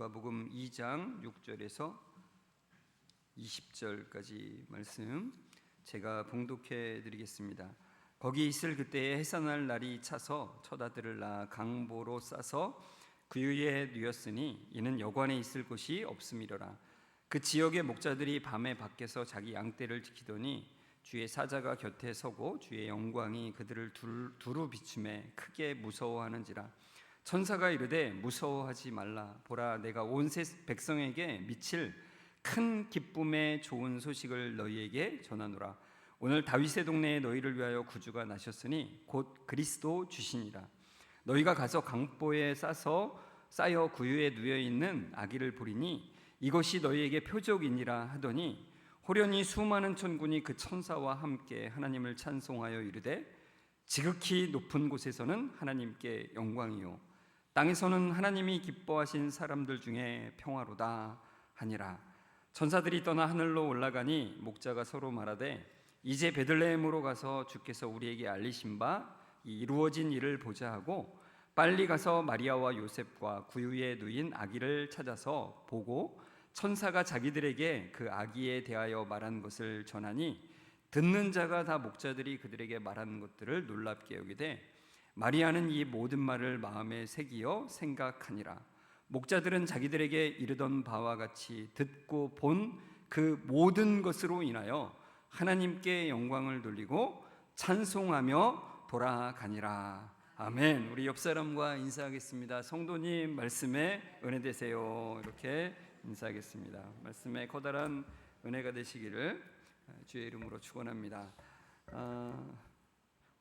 누가복음 2장 6절에서 20절까지 말씀 제가 봉독해 드리겠습니다. 거기 있을 그때에 해산할 날이 차서 처다들을 낳아 강보로 싸서 구유에 누였으니 이는 여관에 있을 곳이 없음이로라. 그 지역의 목자들이 밤에 밖에서 자기 양떼를 지키더니 주의 사자가 곁에 서고 주의 영광이 그들을 두루 비추매 크게 무서워하는지라. 천사가 이르되 무서워하지 말라. 보라, 내가 온 백성에게 미칠 큰 기쁨의 좋은 소식을 너희에게 전하노라. 오늘 다윗의 동네에 너희를 위하여 구주가 나셨으니 곧 그리스도 주시니라. 너희가 가서 강보에 쌓여 구유에 누여 있는 아기를 보리니 이것이 너희에게 표적이니라 하더니 호련히 수많은 천군이 그 천사와 함께 하나님을 찬송하여 이르되 지극히 높은 곳에서는 하나님께 영광이요 땅에서는 하나님이 기뻐하신 사람들 중에 평화로다 하니라. 천사들이 떠나 하늘로 올라가니 목자가 서로 말하되 이제 베들레헴으로 가서 주께서 우리에게 알리신 바 이루어진 일을 보자 하고 빨리 가서 마리아와 요셉과 구유에 누인 아기를 찾아서 보고 천사가 자기들에게 그 아기에 대하여 말한 것을 전하니 듣는 자가 다 목자들이 그들에게 말한 것들을 놀랍게 여기되 마리아는 이 모든 말을 마음에 새기어 생각하니라. 목자들은 자기들에게 이르던 바와 같이 듣고 본 그 모든 것으로 인하여 하나님께 영광을 돌리고 찬송하며 돌아가니라. 아멘. 우리 옆 사람과 인사하겠습니다. 성도님, 말씀에 은혜 되세요. 이렇게 인사하겠습니다. 말씀에 커다란 은혜가 되시기를 주의 이름으로 축원합니다.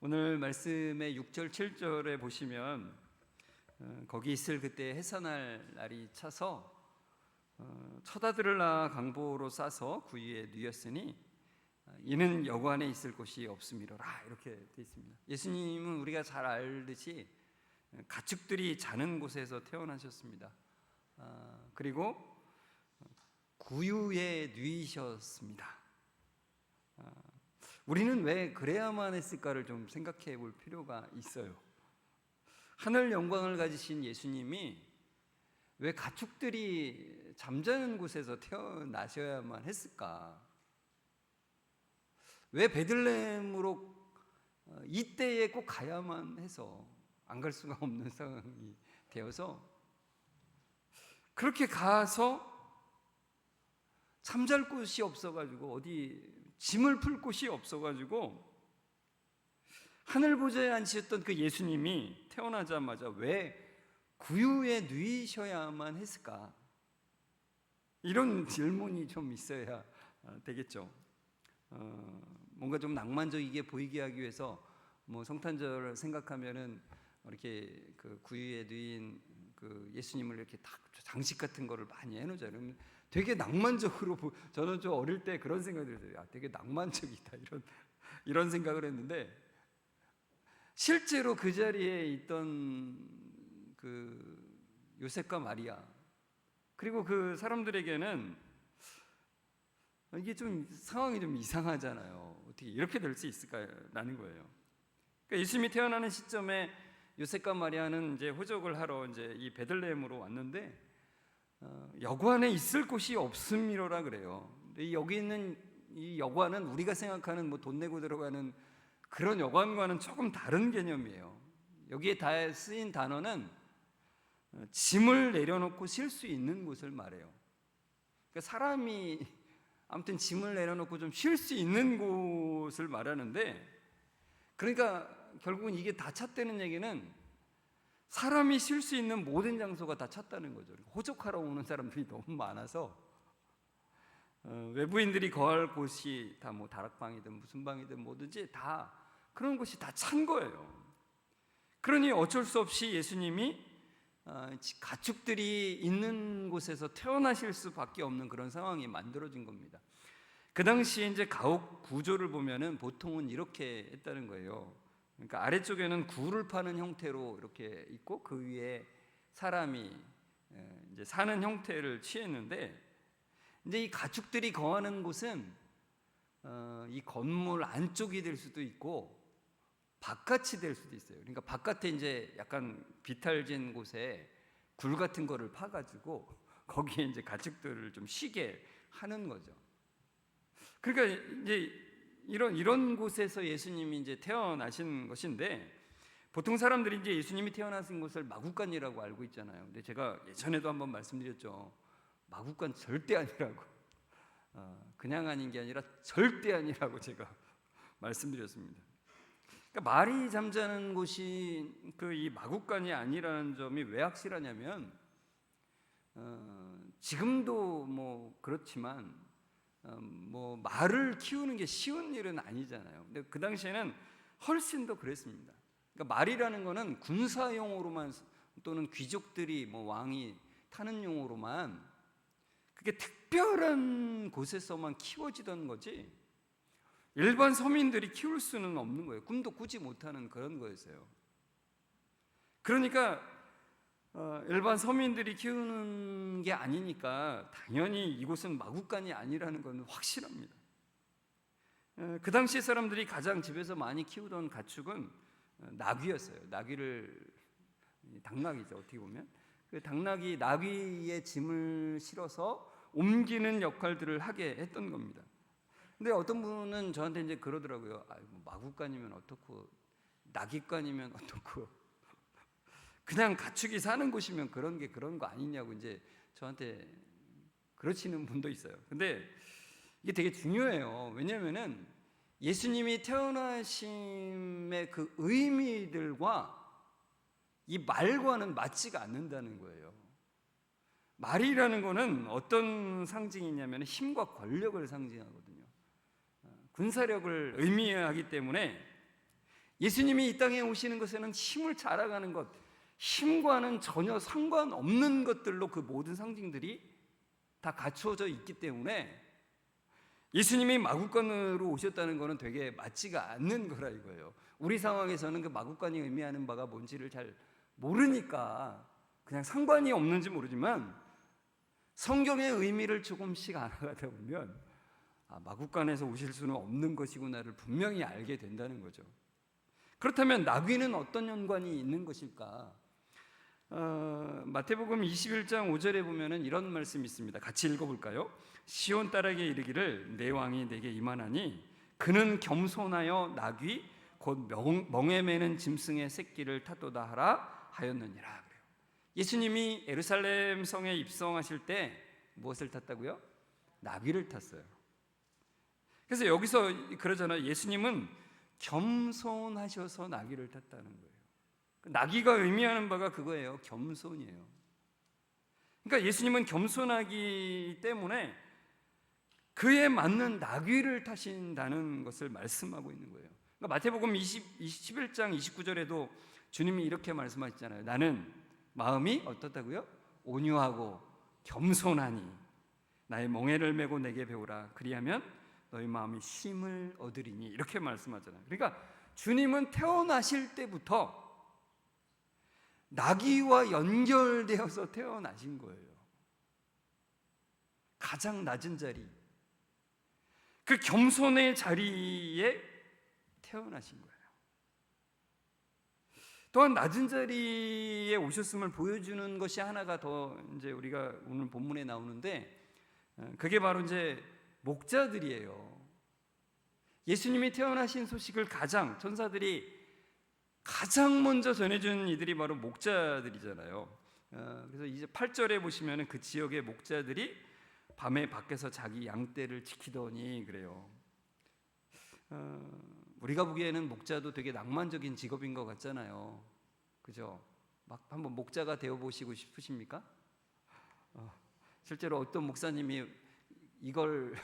오늘 말씀의 6절 7절에 보시면 거기 있을 그때 해산할 날이 차서 처다들을 낳아 강보로 싸서 구유에 누였으니 이는 여관에 있을 곳이 없음이로라. 이렇게 되어 있습니다. 예수님은 우리가 잘 알듯이 가축들이 자는 곳에서 태어나셨습니다. 그리고 구유에 누이셨습니다. 우리는 왜 그래야만 했을까를 좀 생각해 볼 필요가 있어요. 하늘 영광을 가지신 예수님이 왜 가축들이 잠자는 곳에서 태어나셔야만 했을까? 왜 베들레헴으로 이때에 꼭 가야만 해서 안 갈 수가 없는 상황이 되어서 그렇게 가서 잠잘 곳이 없어가지고 어디 짐을 풀 곳이 없어가지고 하늘 보좌에 앉으셨던 그 예수님이 태어나자마자 왜 구유에 누이셔야만 했을까? 이런 질문이 좀 있어야 되겠죠. 뭔가 좀 낭만적이게 보이게 하기 위해서 뭐 성탄절을 생각하면은 이렇게 그 구유에 누인 그 예수님을 이렇게 딱 장식 같은 거를 많이 해놓잖아요. 되게 낭만적으로 저는 좀 어릴 때 그런 생각이 들어요. 되게 낭만적이다 이런 생각을 했는데 실제로 그 자리에 있던 그 요셉과 마리아 그리고 그 사람들에게는 이게 좀 상황이 좀 이상하잖아요. 어떻게 이렇게 될 수 있을까라는 거예요. 그러니까 예수님이 태어나는 시점에 요셉과 마리아는 이제 호적을 하러 이제 이 베들레헴으로 왔는데 여관에 있을 곳이 없음이로라 그래요. 근데 여기 있는 이 여관은 우리가 생각하는 뭐 돈 내고 들어가는 그런 여관과는 조금 다른 개념이에요. 여기에 다 쓰인 단어는 짐을 내려놓고 쉴 수 있는 곳을 말해요. 그러니까 사람이 아무튼 짐을 내려놓고 좀 쉴 수 있는 곳을 말하는데 그러니까 결국은 이게 다 찼다는 얘기는 사람이 쉴 수 있는 모든 장소가 다 찼다는 거죠. 호적하러 오는 사람들이 너무 많아서 외부인들이 거할 곳이 다 뭐 다락방이든 무슨 방이든 뭐든지 다 그런 곳이 다 찬 거예요. 그러니 어쩔 수 없이 예수님이 가축들이 있는 곳에서 태어나실 수밖에 없는 그런 상황이 만들어진 겁니다. 그 당시에 이제 가옥 구조를 보면은 보통은 이렇게 했다는 거예요. 그러니까 아래쪽에는 굴을 파는 형태로 이렇게 있고 그 위에 사람이 이제 사는 형태를 취했는데 이제 이 가축들이 거하는 곳은 이 건물 안쪽이 될 수도 있고 바깥이 될 수도 있어요. 그러니까 바깥에 이제 약간 비탈진 곳에 굴 같은 거를 파가지고 거기에 이제 가축들을 좀 쉬게 하는 거죠. 그러니까 이제 이런 곳에서 예수님이 이제 태어나신 것인데, 보통 사람들이 이제 예수님이 태어나신 곳을 마구간이라고 알고 있잖아요. 근데 제가 예전에도 한번 말씀드렸죠. 마구간 절대 아니라고. 그냥 아닌 게 아니라 절대 아니라고 제가 말씀드렸습니다. 그러니까 말이 잠자는 곳이 이 마구간이 아니라는 점이 왜 확실하냐면, 지금도 뭐 그렇지만 뭐 말을 키우는 게 쉬운 일은 아니잖아요. 근데 그 당시에는 훨씬 더 그랬습니다. 그러니까 말이라는 거는 군사용으로만, 또는 귀족들이 뭐 왕이 타는 용으로만, 그게 특별한 곳에서만 키워지던 거지 일반 서민들이 키울 수는 없는 거예요. 꿈도 꾸지 못하는 그런 거였어요. 그러니까 일반 서민들이 키우는 게 아니니까 당연히 이곳은 마구간이 아니라는 건 확실합니다. 그 당시 사람들이 가장 집에서 많이 키우던 가축은 나귀였어요. 당나귀죠, 어떻게 보면. 그 당나귀, 나귀의 짐을 실어서 옮기는 역할들을 하게 했던 겁니다. 근데 어떤 분은 저한테 이제 그러더라고요. 뭐 마구간이면 어떻고, 나귀간이면 어떻고, 그냥 가축이 사는 곳이면 그런 거 아니냐고 이제 저한테 그러시는 분도 있어요. 근데 이게 되게 중요해요. 왜냐면은 예수님이 태어나심의 그 의미들과 이 말과는 맞지가 않는다는 거예요. 말이라는 거는 어떤 상징이냐면 힘과 권력을 상징하거든요. 군사력을 의미하기 때문에 예수님이 이 땅에 오시는 것에는 힘을 자랑하는 것, 힘과는 전혀 상관없는 것들로 그 모든 상징들이 다 갖추어져 있기 때문에 예수님이 마구간으로 오셨다는 것은 되게 맞지가 않는 거라 이거예요. 우리 상황에서는 그 마구간이 의미하는 바가 뭔지를 잘 모르니까 그냥 상관이 없는지 모르지만, 성경의 의미를 조금씩 알아가다 보면 마구간에서 오실 수는 없는 것이구나를 분명히 알게 된다는 거죠. 그렇다면 나귀는 어떤 연관이 있는 것일까? 마태복음 21장 5절에 보면은 이런 말씀이 있습니다. 같이 읽어볼까요? 시온 딸에게 이르기를 내 왕이 내게 임하나니 그는 겸손하여 나귀 곧 멍에 매는 짐승의 새끼를 탔도다 하라 하였느니라. 그래요. 예수님이 예루살렘 성에 입성하실 때 무엇을 탔다고요? 나귀를 탔어요. 그래서 여기서 그러잖아요. 예수님은 겸손하셔서 나귀를 탔다는 거예요. 나귀가 의미하는 바가 그거예요. 겸손이에요. 그러니까 예수님은 겸손하기 때문에 그에 맞는 나귀를 타신다는 것을 말씀하고 있는 거예요. 그러니까 마태복음 21장 29절에도 주님이 이렇게 말씀하셨잖아요. 나는 마음이 어떻다고요? 온유하고 겸손하니 나의 멍에를 메고 내게 배우라. 그리하면 너희 마음이 쉼을 얻으리니. 이렇게 말씀하잖아요. 그러니까 주님은 태어나실 때부터 나귀와 연결되어서 태어나신 거예요. 가장 낮은 자리, 그 겸손의 자리에 태어나신 거예요. 또한 낮은 자리에 오셨음을 보여주는 것이 하나가 더 이제 우리가 오늘 본문에 나오는데, 그게 바로 이제 목자들이에요. 예수님이 태어나신 소식을 천사들이 가장 먼저 전해준 이들이 바로 목자들이잖아요. 그래서 이제 8절에 보시면 그 지역의 목자들이 밤에 밖에서 자기 양떼를 지키더니 그래요. 우리가 보기에는 목자도 되게 낭만적인 직업인 것 같잖아요. 그죠? 막 한번 목자가 되어보시고 싶으십니까? 실제로 어떤 목사님이 이걸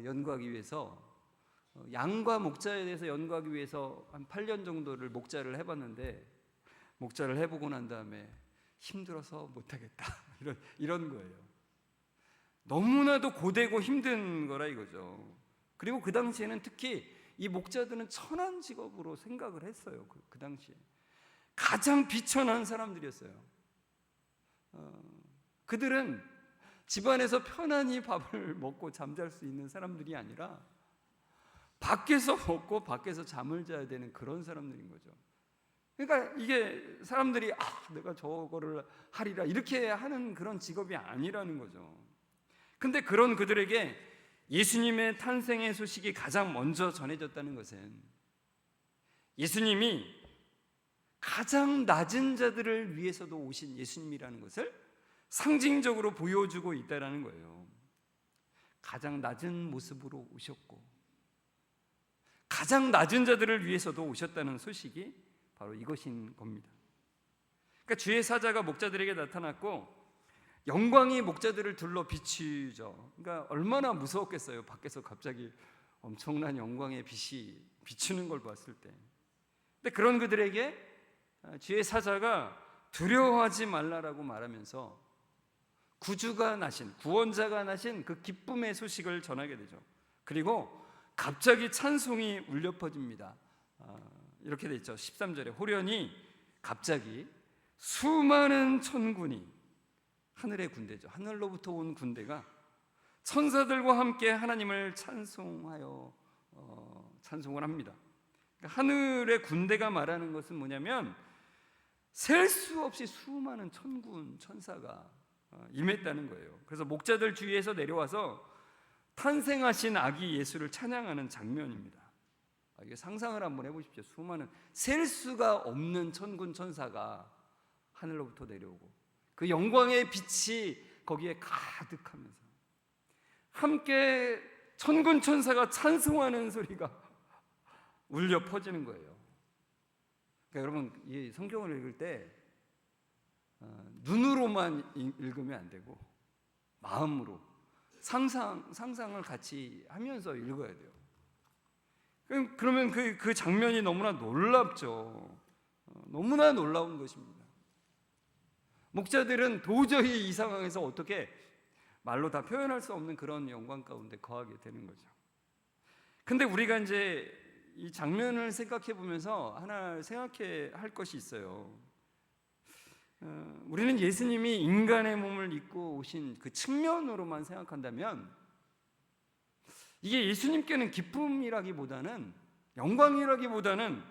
연구하기 위해서, 양과 목자에 대해서 연구하기 위해서 한 8년 정도를 목자를 해봤는데, 목자를 해보고 난 다음에 힘들어서 못하겠다 이런 거예요. 너무나도 고되고 힘든 거라 이거죠. 그리고 그 당시에는 특히 이 목자들은 천한 직업으로 생각을 했어요. 그 당시에 가장 비천한 사람들이었어요. 그들은 집안에서 편안히 밥을 먹고 잠잘 수 있는 사람들이 아니라 밖에서 먹고 밖에서 잠을 자야 되는 그런 사람들인 거죠. 그러니까 이게 사람들이 내가 저거를 하리라 이렇게 하는 그런 직업이 아니라는 거죠. 근데 그런 그들에게 예수님의 탄생의 소식이 가장 먼저 전해졌다는 것은 예수님이 가장 낮은 자들을 위해서도 오신 예수님이라는 것을 상징적으로 보여주고 있다는 거예요. 가장 낮은 모습으로 오셨고 가장 낮은 자들을 위해서도 오셨다는 소식이 바로 이것인 겁니다. 그러니까 주의 사자가 목자들에게 나타났고 영광이 목자들을 둘러 비추죠. 그러니까 얼마나 무서웠겠어요. 밖에서 갑자기 엄청난 영광의 빛이 비추는 걸 봤을 때. 근데 그런 그들에게 주의 사자가 두려워하지 말라라고 말하면서 구주가 나신, 구원자가 나신 그 기쁨의 소식을 전하게 되죠. 그리고 갑자기 찬송이 울려 퍼집니다. 이렇게 돼 있죠. 13절에 호련히 갑자기 수많은 천군이, 하늘의 군대죠, 하늘로부터 온 군대가 천사들과 함께 하나님을 찬송하여 찬송을 합니다. 그러니까 하늘의 군대가 말하는 것은 뭐냐면 셀 수 없이 수많은 천군 천사가 임했다는 거예요. 그래서 목자들 주위에서 내려와서 탄생하신 아기 예수를 찬양하는 장면입니다. 이게 상상을 한번 해보십시오. 수많은, 셀 수가 없는 천군 천사가 하늘로부터 내려오고 그 영광의 빛이 거기에 가득하면서 함께 천군 천사가 찬송하는 소리가 울려 퍼지는 거예요. 그러니까 여러분, 이 성경을 읽을 때 눈으로만 읽으면 안 되고 마음으로 상상을 같이 하면서 읽어야 돼요. 그러면 그 장면이 너무나 놀랍죠. 너무나 놀라운 것입니다. 목자들은 도저히 이 상황에서 어떻게 말로 다 표현할 수 없는 그런 영광 가운데 거하게 되는 거죠. 근데 우리가 이제 이 장면을 생각해 보면서 하나 생각해야 할 것이 있어요. 우리는 예수님이 인간의 몸을 입고 오신 그 측면으로만 생각한다면 이게 예수님께는 기쁨이라기보다는, 영광이라기보다는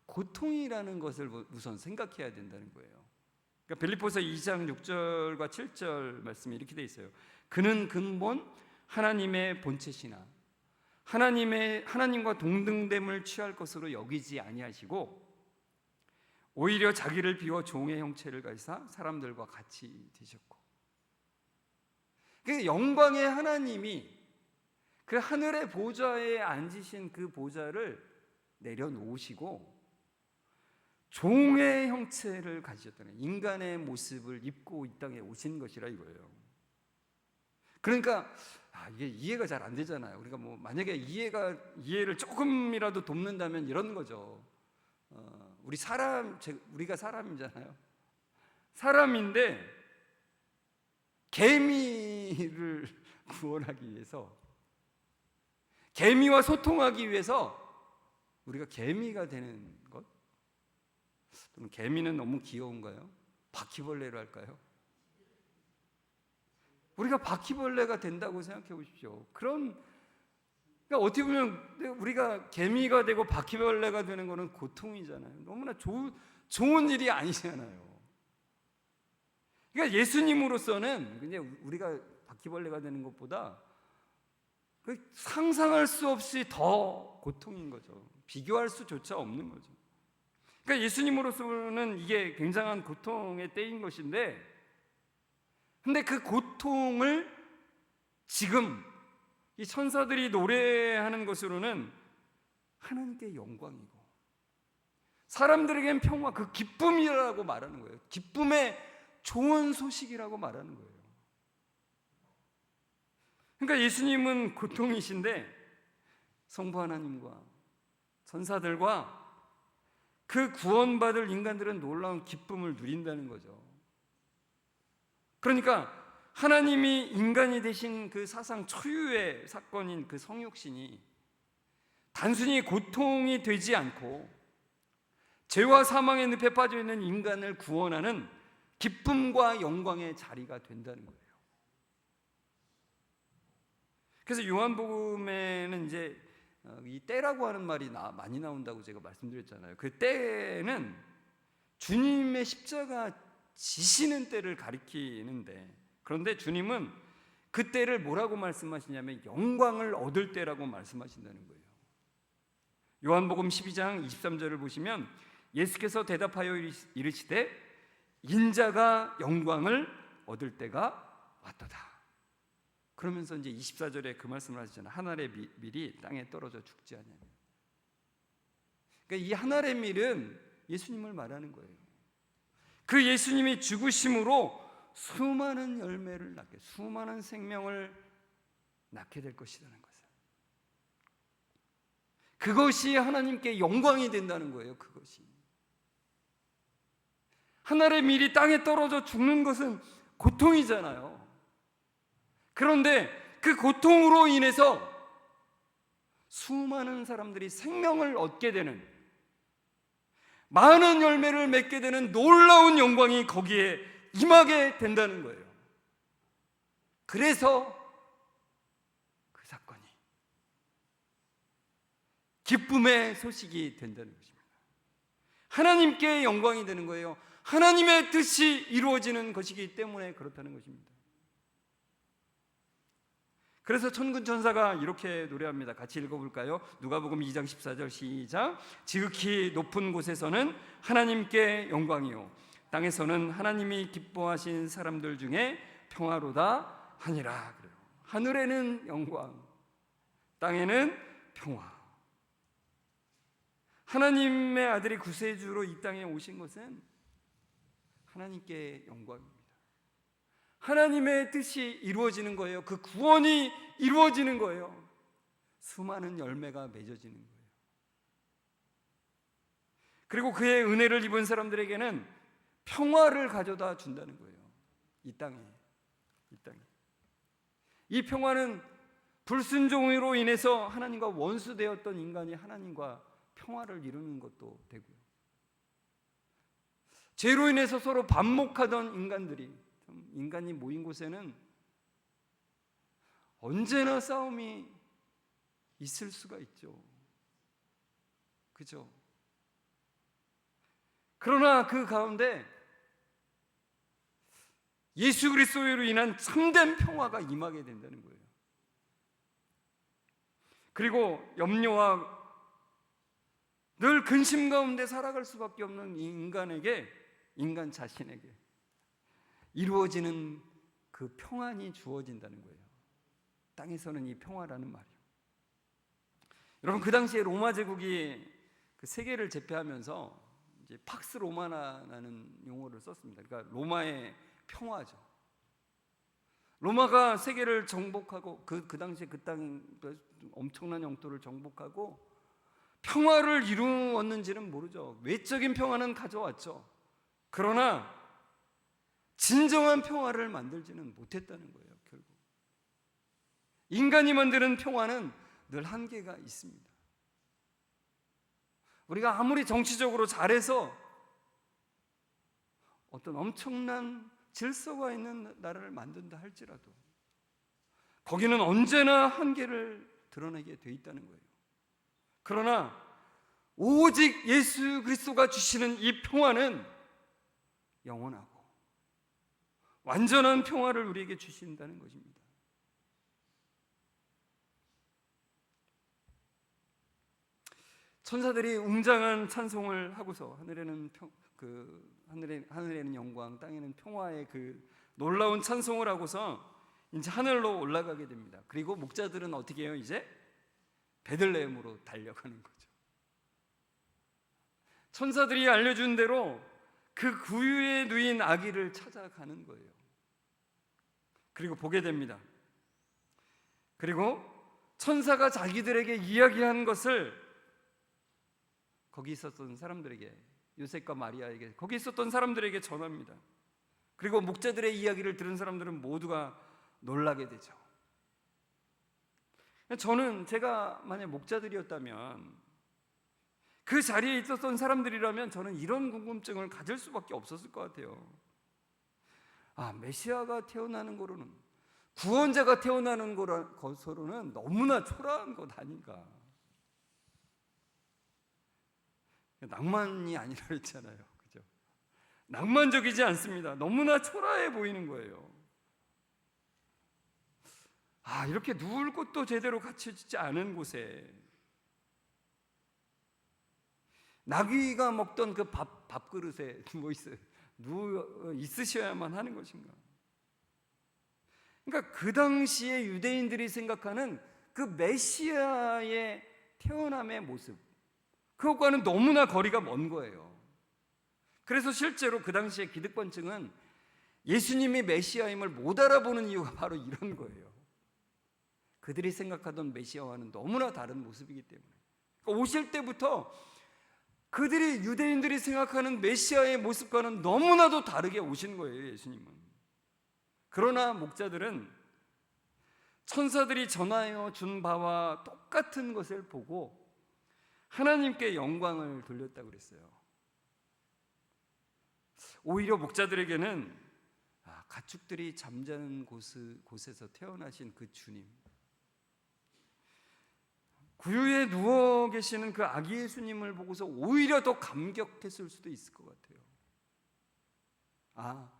고통이라는 것을 우선 생각해야 된다는 거예요. 그러니까 빌립보서 2장 6절과 7절 말씀이 이렇게 돼 있어요. 그는 근본 하나님의 본체시나 하나님과 동등됨을 취할 것으로 여기지 아니하시고 오히려 자기를 비워 종의 형체를 가지사 사람들과 같이 되셨고, 그 영광의 하나님이 그 하늘의 보좌에 앉으신 그 보좌를 내려놓으시고 종의 형체를 가지셨다는, 인간의 모습을 입고 이 땅에 오신 것이라 이거예요. 그러니까 이게 이해가 잘 안 되잖아요. 우리가 뭐 만약에 이해를 조금이라도 돕는다면 이런 거죠. 우리가 사람이잖아요. 사람인데 개미를 구원하기 위해서, 개미와 소통하기 위해서 우리가 개미가 되는 것? 그럼 개미는 너무 귀여운가요? 바퀴벌레로 할까요? 우리가 바퀴벌레가 된다고 생각해 보십시오. 그러니까 어떻게 보면 우리가 개미가 되고 바퀴벌레가 되는 것은 고통이잖아요. 너무나 좋은 일이 아니잖아요. 그러니까 예수님으로서는 그냥 우리가 바퀴벌레가 되는 것보다 상상할 수 없이 더 고통인 거죠. 비교할 수조차 없는 거죠. 그러니까 예수님으로서는 이게 굉장한 고통의 때인 것인데, 근데 그 고통을 지금 이 천사들이 노래하는 것으로는 하나님께 영광이고 사람들에겐 평화, 그 기쁨이라고 말하는 거예요. 기쁨의 좋은 소식이라고 말하는 거예요. 그러니까 예수님은 고통이신데 성부 하나님과 천사들과 그 구원받을 인간들은 놀라운 기쁨을 누린다는 거죠. 그러니까 하나님이 인간이 되신 그 사상 초유의 사건인 그 성육신이 단순히 고통이 되지 않고 죄와 사망의 늪에 빠져 있는 인간을 구원하는 기쁨과 영광의 자리가 된다는 거예요. 그래서 요한복음에는 이제 이 때라고 하는 말이 많이 나온다고 제가 말씀드렸잖아요. 그 때는 주님의 십자가 지시는 때를 가리키는데, 그런데 주님은 그 때를 뭐라고 말씀하시냐면 영광을 얻을 때라고 말씀하신다는 거예요. 요한복음 12장 23절을 보시면 예수께서 대답하여 이르시되 인자가 영광을 얻을 때가 왔도다. 그러면서 이제 24절에 그 말씀을 하시잖아요. 한 알의 밀이 땅에 떨어져 죽지 않냐면. 그러니까 이 한 알의 밀은 예수님을 말하는 거예요. 그 예수님이 죽으심으로 수많은 열매를 낳게, 수많은 생명을 낳게 될 것이라는 것을. 그것이 하나님께 영광이 된다는 거예요. 그것이. 한 알의 밀이 땅에 떨어져 죽는 것은 고통이잖아요. 그런데 그 고통으로 인해서 수많은 사람들이 생명을 얻게 되는, 많은 열매를 맺게 되는 놀라운 영광이 거기에 임하게 된다는 거예요. 그래서 그 사건이 기쁨의 소식이 된다는 것입니다. 하나님께 영광이 되는 거예요. 하나님의 뜻이 이루어지는 것이기 때문에 그렇다는 것입니다. 그래서 천군 천사가 이렇게 노래합니다. 같이 읽어볼까요? 누가복음 2장 14절 시작. 지극히 높은 곳에서는 하나님께 영광이요 땅에서는 하나님이 기뻐하신 사람들 중에 평화로다 하니라. 그래요. 하늘에는 영광, 땅에는 평화. 하나님의 아들이 구세주로 이 땅에 오신 것은 하나님께 영광입니다. 하나님의 뜻이 이루어지는 거예요. 그 구원이 이루어지는 거예요. 수많은 열매가 맺어지는 거예요. 그리고 그의 은혜를 입은 사람들에게는 평화를 가져다 준다는 거예요. 이 땅에. 이 평화는 불순종으로 인해서 하나님과 원수되었던 인간이 하나님과 평화를 이루는 것도 되고요. 죄로 인해서 서로 반목하던 인간이 모인 곳에는 언제나 싸움이 있을 수가 있죠. 그죠? 그러나 그 가운데 예수 그리스도로 인한 참된 평화가 임하게 된다는 거예요. 그리고 염려와 늘 근심 가운데 살아갈 수밖에 없는 인간 자신에게 이루어지는 그 평안이 주어진다는 거예요. 땅에서는 이 평화라는 말이요. 여러분, 그 당시에 로마 제국이 그 세계를 제패하면서 이제 팍스 로마나라는 용어를 썼습니다. 그러니까 로마의 평화죠. 로마가 세계를 정복하고 그 당시에 그 땅 엄청난 영토를 정복하고 평화를 이루었는지는 모르죠. 외적인 평화는 가져왔죠. 그러나 진정한 평화를 만들지는 못했다는 거예요. 결국 인간이 만드는 평화는 늘 한계가 있습니다. 우리가 아무리 정치적으로 잘해서 어떤 엄청난 질서가 있는 나라를 만든다 할지라도 거기는 언제나 한계를 드러내게 돼 있다는 거예요. 그러나 오직 예수 그리스도가 주시는 이 평화는 영원하고 완전한 평화를 우리에게 주신다는 것입니다. 천사들이 웅장한 찬송을 하고서 하늘에는 영광, 땅에는 평화의 그 놀라운 찬송을 하고서 이제 하늘로 올라가게 됩니다. 그리고 목자들은 어떻게 해요? 이제 베들레헴으로 달려가는 거죠. 천사들이 알려준 대로 그 구유에 누인 아기를 찾아가는 거예요. 그리고 보게 됩니다. 그리고 천사가 자기들에게 이야기한 것을 거기 있었던 사람들에게, 요셉과 마리아에게, 거기 있었던 사람들에게 전합니다. 그리고 목자들의 이야기를 들은 사람들은 모두가 놀라게 되죠. 저는 제가 만약 목자들이었다면, 그 자리에 있었던 사람들이라면 저는 이런 궁금증을 가질 수밖에 없었을 것 같아요. 메시아가 태어나는 거로는, 구원자가 태어나는 것으로는 너무나 초라한 것 아닌가. 낭만이 아니라 했잖아요. 그죠? 낭만적이지 않습니다. 너무나 초라해 보이는 거예요. 이렇게 누울 곳도 제대로 갖춰지지 않은 곳에 나귀가 먹던 그 밥그릇에 있으셔야만 하는 것인가? 그러니까 그 당시에 유대인들이 생각하는 그 메시아의 태어남의 모습, 그것과는 너무나 거리가 먼 거예요. 그래서 실제로 그 당시에 기득권층은 예수님이 메시아임을 못 알아보는 이유가 바로 이런 거예요. 그들이 생각하던 메시아와는 너무나 다른 모습이기 때문에. 그러니까 오실 때부터 그들이, 유대인들이 생각하는 메시아의 모습과는 너무나도 다르게 오신 거예요, 예수님은. 그러나 목자들은 천사들이 전하여 준 바와 똑같은 것을 보고 하나님께 영광을 돌렸다고 그랬어요. 오히려 목자들에게는 가축들이 잠자는 곳에서 태어나신 그 주님, 구유에 누워 계시는 그 아기 예수님을 보고서 오히려 더 감격했을 수도 있을 것 같아요.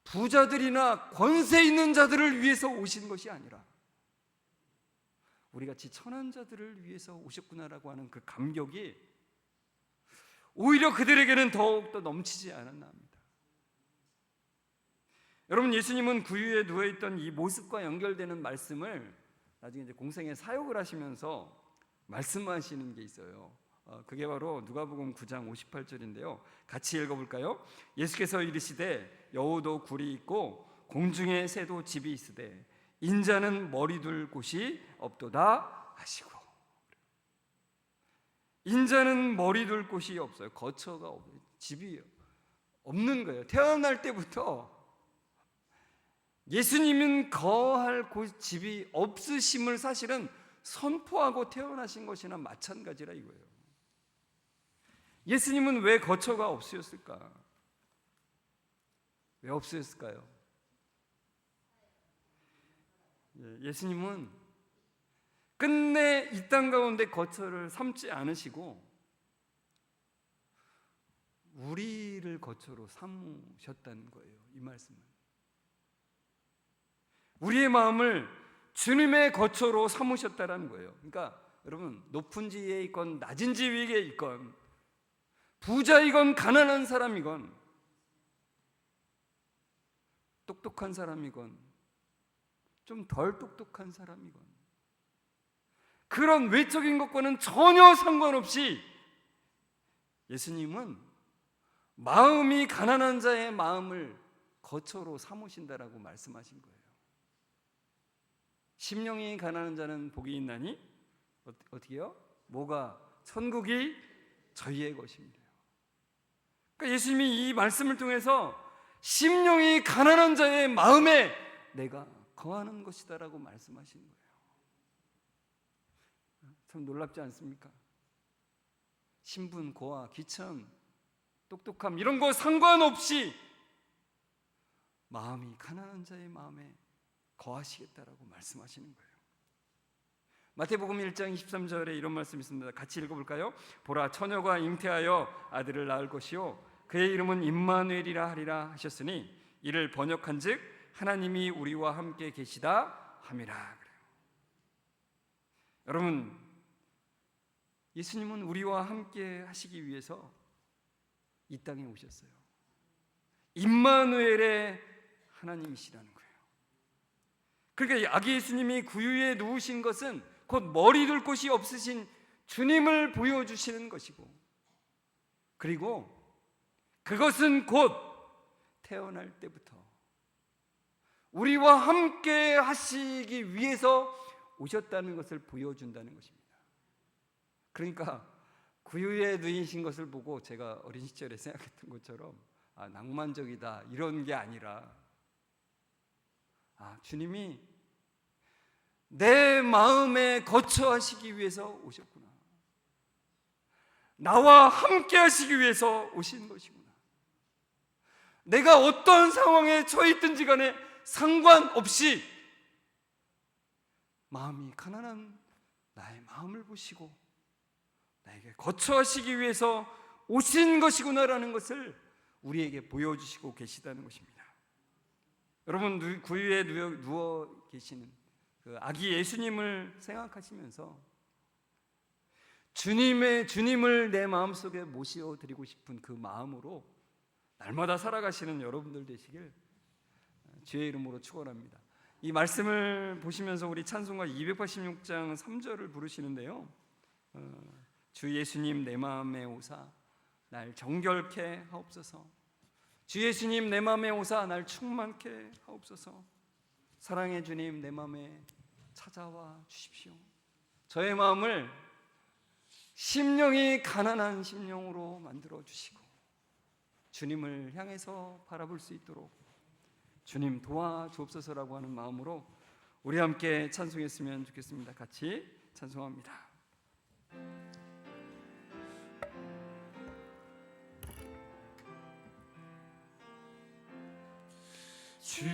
부자들이나 권세 있는 자들을 위해서 오신 것이 아니라 우리같이 천한 자들을 위해서 오셨구나라고 하는 그 감격이 오히려 그들에게는 더욱더 넘치지 않았나 합니다. 여러분, 예수님은 구유에 누워있던 이 모습과 연결되는 말씀을 나중에 이제 공생애 사역을 하시면서 말씀하시는 게 있어요. 그게 바로 누가복음 9장 58절인데요. 같이 읽어볼까요? 예수께서 이르시되 여우도 굴이 있고 공중에 새도 집이 있으되 인자는 머리 둘 곳이 없도다 하시고, 인자는 머리 둘 곳이 없어요. 거처가 없어요. 집이 없는 거예요. 태어날 때부터 예수님은 거할 곳, 집이 없으심을 사실은 선포하고 태어나신 것이나 마찬가지라 이거예요. 예수님은 왜 거처가 없으셨을까? 왜 없으셨을까요? 예수님은 끝내 이 땅 가운데 거처를 삼지 않으시고 우리를 거처로 삼으셨다는 거예요. 이 말씀은 우리의 마음을 주님의 거처로 삼으셨다는 거예요. 그러니까 여러분, 높은 지위에 있건 낮은 지위에 있건 부자이건 가난한 사람이건 똑똑한 사람이건 좀 덜 똑똑한 사람이건 그런 외적인 것과는 전혀 상관없이 예수님은 마음이 가난한 자의 마음을 거처로 삼으신다라고 말씀하신 거예요. 심령이 가난한 자는 복이 있나니 어떻게요? 뭐가? 천국이 저희의 것입니다. 그러니까 예수님이 이 말씀을 통해서 심령이 가난한 자의 마음에 내가 거하는 것이다라고 말씀하신 거예요. 참 놀랍지 않습니까? 신분, 고아, 귀천, 똑똑함 이런 거 상관없이 마음이 가난한 자의 마음에 거하시겠다라고 말씀하시는 거예요. 마태복음 1장 23절에 이런 말씀이 있습니다. 같이 읽어볼까요? 보라, 처녀가 잉태하여 아들을 낳을 것이요 그의 이름은 임마누엘이라 하리라 하셨으니 이를 번역한즉 하나님이 우리와 함께 계시다 함이라. 그래요. 여러분, 예수님은 우리와 함께 하시기 위해서 이 땅에 오셨어요. 임마누엘의 하나님이시라는 거예요. 그러니까 아기 예수님이 구유에 누우신 것은 곧 머리 둘 곳이 없으신 주님을 보여주시는 것이고, 그리고 그것은 곧 태어날 때부터 우리와 함께 하시기 위해서 오셨다는 것을 보여준다는 것입니다. 그러니까 구유에 누이신 것을 보고 제가 어린 시절에 생각했던 것처럼 낭만적이다 이런 게 아니라 주님이 내 마음에 거처하시기 위해서 오셨구나, 나와 함께 하시기 위해서 오신 것이구나, 내가 어떤 상황에 처해 있든지 간에 상관없이 마음이 가난한 나의 마음을 보시고 나에게 거처하시기 위해서 오신 것이구나라는 것을 우리에게 보여주시고 계시다는 것입니다. 여러분, 구유에 누워 계시는 그 아기 예수님을 생각하시면서 주님을 내 마음속에 모셔드리고 싶은 그 마음으로 날마다 살아가시는 여러분들 되시길 주의 이름으로 축원합니다. 이 말씀을 보시면서 우리 찬송가 286장 3절을 부르시는데요, 주 예수님 내 마음에 오사 날 정결케 하옵소서. 주 예수님 내 마음에 오사 날 충만케 하옵소서. 사랑의 주님 내 마음에 찾아와 주십시오. 저의 마음을 심령이 가난한 심령으로 만들어 주시고 주님을 향해서 바라볼 수 있도록 주님 도와주옵소서라고 하는 마음으로 우리 함께 찬송했으면 좋겠습니다. 같이 찬송합니다. 주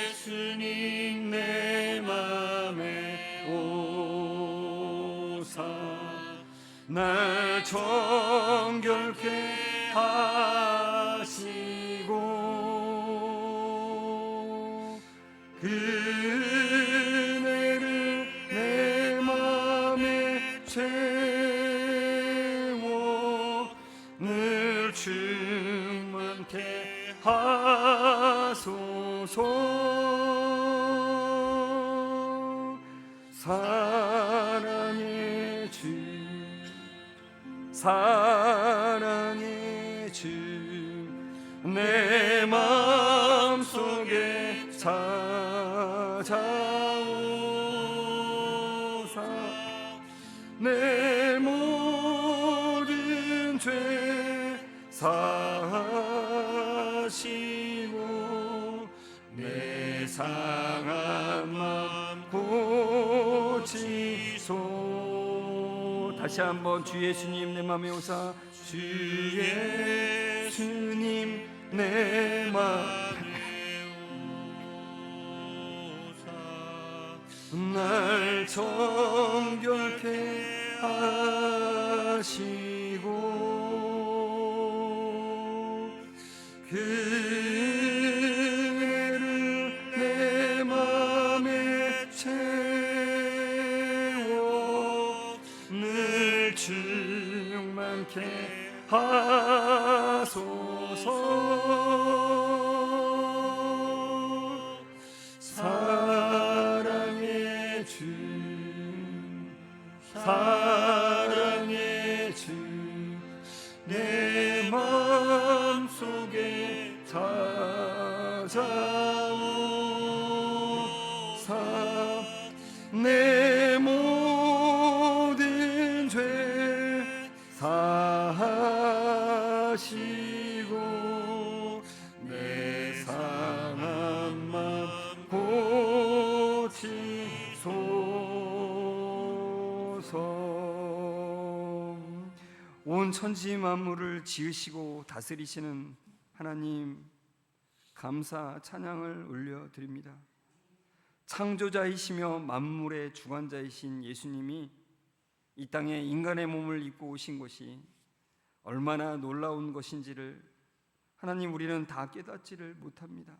예수님 내 맘에 오사 날 정결케 하시고 그 은혜를 내 맘에 채워 늘 충만케 하소서. 사랑의 주 내 마음속에 찾아오사 내 모든 죄 사하시고 내 상한 마음 고치소. 다시 한번 주 예수님 내 맘에 오사 주 예수님 내 맘에 오사 날 정결케 하시고 그 은혜를 내 맘에 채워 늘 충만케 하소서. 사랑의 주 내 마음속에 찾아오사 내 모든 죄 사하시고 내 상한 맘 고치소서. 온 천지 만물을 지으시고 다스리시는 하나님, 감사 찬양을 올려드립니다. 창조자이시며 만물의 주관자이신 예수님이 이 땅에 인간의 몸을 입고 오신 것이 얼마나 놀라운 것인지를 하나님 우리는 다 깨닫지를 못합니다.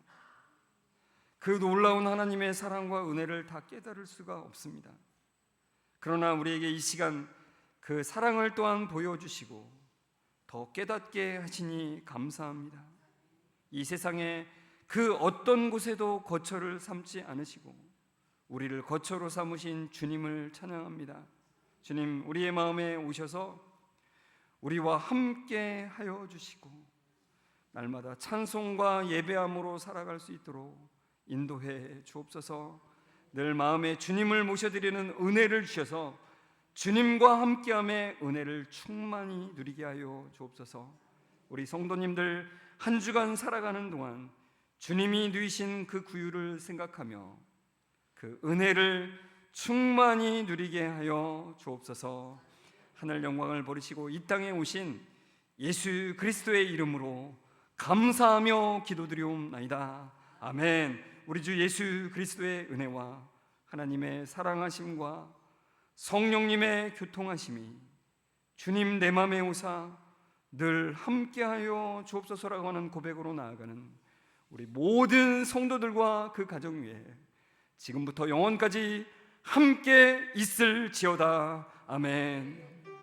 그 놀라운 하나님의 사랑과 은혜를 다 깨달을 수가 없습니다. 그러나 우리에게 이 시간 그 사랑을 또한 보여주시고 더 깨닫게 하시니 감사합니다. 이 세상에 그 어떤 곳에도 거처를 삼지 않으시고 우리를 거처로 삼으신 주님을 찬양합니다. 주님, 우리의 마음에 오셔서 우리와 함께 하여 주시고 날마다 찬송과 예배함으로 살아갈 수 있도록 인도해 주옵소서. 늘 마음에 주님을 모셔드리는 은혜를 주셔서 주님과 함께함의 은혜를 충만히 누리게 하여 주옵소서. 우리 성도님들 한 주간 살아가는 동안 주님이 누리신 그 구유를 생각하며 그 은혜를 충만히 누리게 하여 주옵소서. 하늘 영광을 버리시고 이 땅에 오신 예수 그리스도의 이름으로 감사하며 기도드리옵나이다. 아멘. 우리 주 예수 그리스도의 은혜와 하나님의 사랑하심과 성령님의 교통하심이 주님 내 맘에 오사 늘 함께하여 주옵소서라고 하는 고백으로 나아가는 우리 모든 성도들과 그 가정 위에 지금부터 영원까지 함께 있을지어다. 아멘.